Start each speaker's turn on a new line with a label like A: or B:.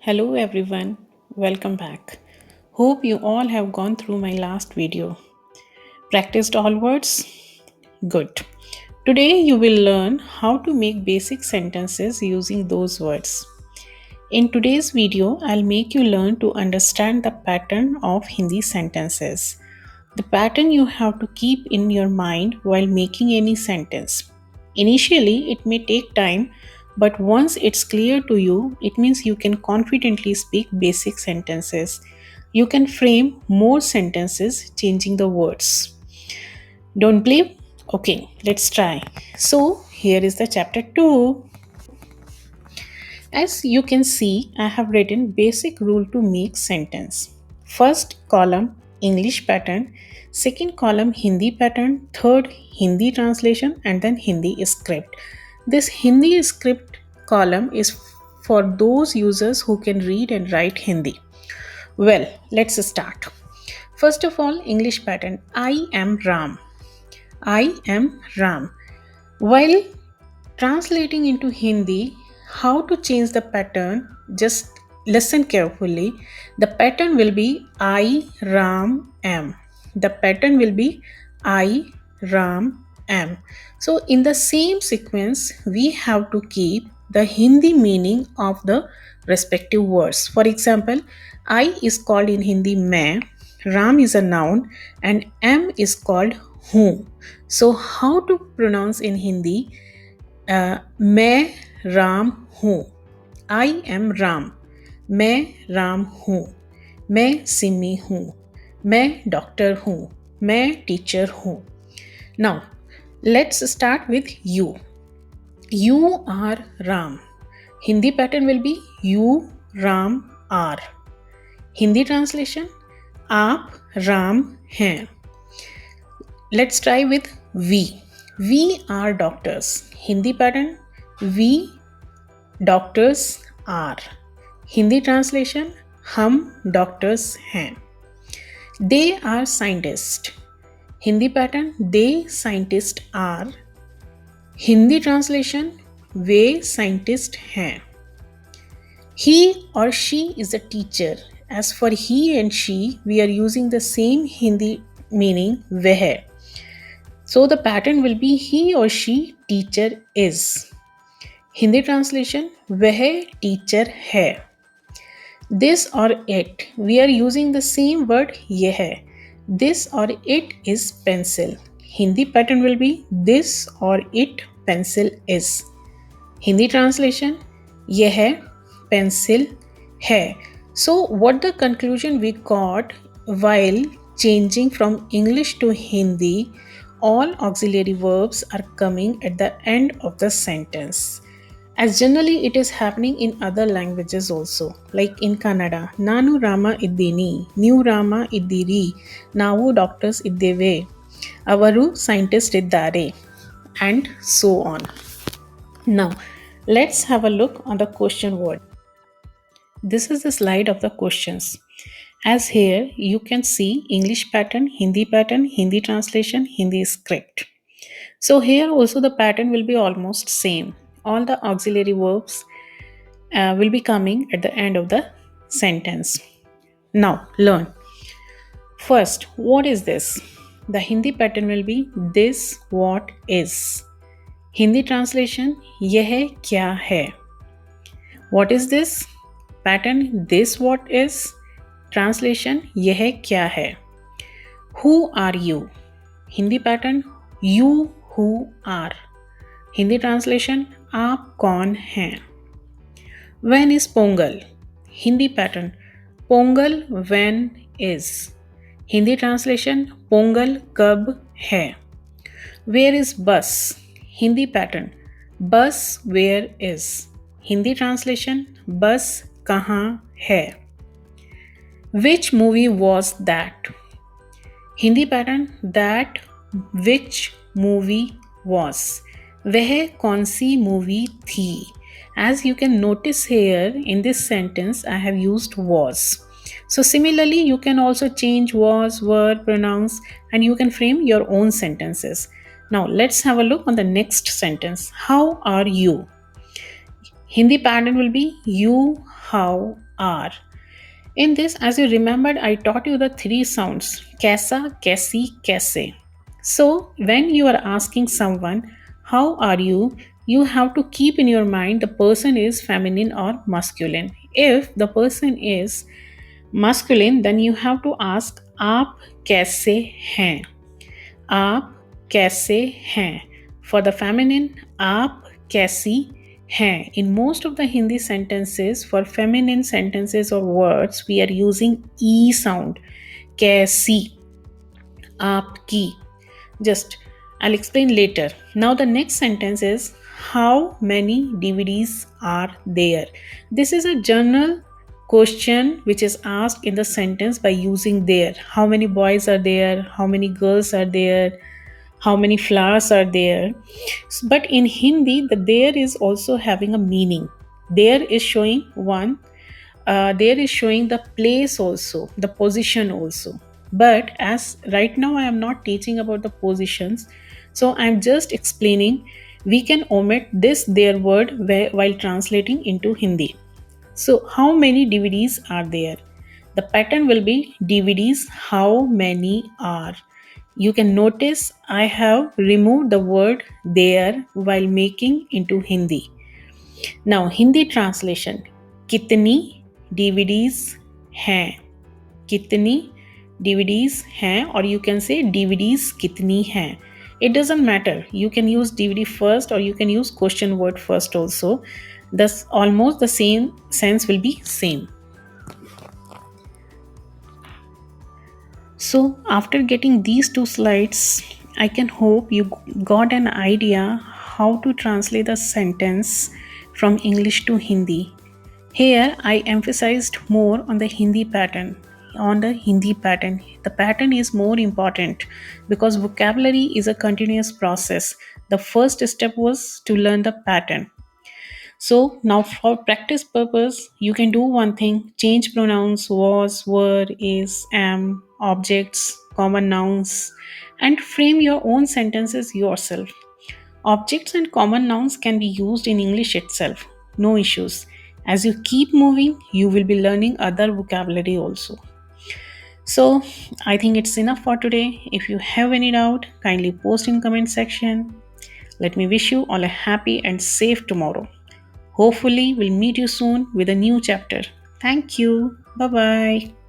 A: Hello everyone, welcome back. Hope you all have gone through my last video. Practiced all words? Good. Today you will learn how to make basic sentences using those words. In today's video, I'll make you learn to understand the pattern of Hindi sentences. The pattern you have to keep in your mind while making any sentence. Initially, it may take time, but once it's clear to you, it means you can confidently speak basic sentences. You can frame more sentences changing the words. Don't believe? Okay, let's try. So, here is the chapter 2. As you can see, I have written basic rule to make sentence. First column English pattern, second column Hindi pattern, third Hindi translation and then Hindi script. This Hindi script column is for those users who can read and write Hindi. Well, let's start. First of all, English pattern. I am Ram. I am Ram. While translating into Hindi, how to change the pattern? Just listen carefully. The pattern will be I Ram am. The pattern will be I Ram am. So, in the same sequence, we have to keep the Hindi meaning of the respective words. For example, I is called in Hindi main, Ram is a noun, and am is called whom. So, how to pronounce in Hindi? मैं राम हूँ. I am Ram. मैं राम हूँ. मैं सिमी हूँ. मैं doctor हूँ. मैं teacher हूँ. Now let's start with you. You are Ram. Hindi pattern will be you Ram are. Hindi translation आप राम हैं. Let's try with we. We are doctors. Hindi pattern we doctors are. Hindi translation हम doctors हैं. They are scientists. Hindi pattern they scientists are. Hindi translation way scientist हैं. He or she is a teacher. As for he and she, we are using the same Hindi meaning वह. So the pattern will be he or she teacher is. Hindi translation वह teacher है. This or it, we are using the same word यह. This or it is pencil. Hindi pattern will be this or it pencil is. Hindi translation यह pencil है. So what the conclusion we got while changing from English to Hindi? All auxiliary verbs are coming at the end of the sentence. As generally it is happening in other languages also. Like in Kannada, Nanu Rama iddini, New Rama iddiri, Navu doctors iddeve, Avaru scientist iddare, and so on. Now, let's have a look on the question word. This is the slide of the questions. As here, you can see English pattern, Hindi translation, Hindi script. So here also the pattern will be almost same. All the auxiliary verbs will be coming at the end of the sentence. Now learn. First, what is this? The Hindi pattern will be this what is. Hindi translation यह क्या है. What is this? Pattern this what is. Translation यह क्या है. Who are you? Hindi pattern you who are. Hindi translation आप कौन हैं. When is Pongal? Hindi pattern Pongal when is. Hindi translation Pongal कब है. Where is bus? Hindi pattern bus where is. Hindi translation bus कहाँ है. Which movie was that? Hindi pattern that which movie was. वह कौन सी movie थी. As you can notice here in this sentence, I have used was. So similarly, you can also change was, were, pronouns, and you can frame your own sentences. Now let's have a look on the next sentence. How are you? Hindi pattern will be you, how are. In this, as you remembered, I taught you the three sounds kaisa, kaisi, kaise. So, when you are asking someone, how are you have to keep in your mind the person is feminine or masculine. If the person is masculine, then you have to ask, आप कैसे हैं? आप कैसे हैं? For the feminine, आप कैसी हैं? In most of the Hindi sentences, for feminine sentences or words, we are using E sound. कैसी, आपकी. Just, I'll explain later. Now, the next sentence is, how many DVDs are there? This is a general question which is asked in the sentence by using there. How many boys are there? How many girls are there? How many flowers are there? But in Hindi, the there is also having a meaning. There is showing one, there is showing the place also, the position also. But as right now I am not teaching about the positions, so I'm just explaining we can omit this there word while translating into Hindi. So how many DVDs are there? The pattern will be DVDs, how many are. You can notice I have removed the word there while making into Hindi. Now, Hindi translation. कितनी DVDs हैं? कितनी DVDs हैं, or you can say DVDs कितनी हैं. It doesn't matter. You can use DVD first or you can use question word first also. Thus, almost the same sense will be same. So, after getting these two slides, I can hope you got an idea how to translate the sentence from English to Hindi. Here, I emphasized more on the Hindi pattern. On the Hindi pattern, the pattern is more important because vocabulary is a continuous process. The first step was to learn the pattern. So now for practice purpose, you can do one thing, change pronouns was, were, is, am, objects, common nouns, and frame your own sentences yourself. Objects and common nouns can be used in English itself, no issues. As you keep moving, you will be learning other vocabulary also. So I think it's enough for today. If you have any doubt, kindly post in comment section. Let me wish you all a happy and safe tomorrow. Hopefully, we'll meet you soon with a new chapter. Thank you. Bye bye.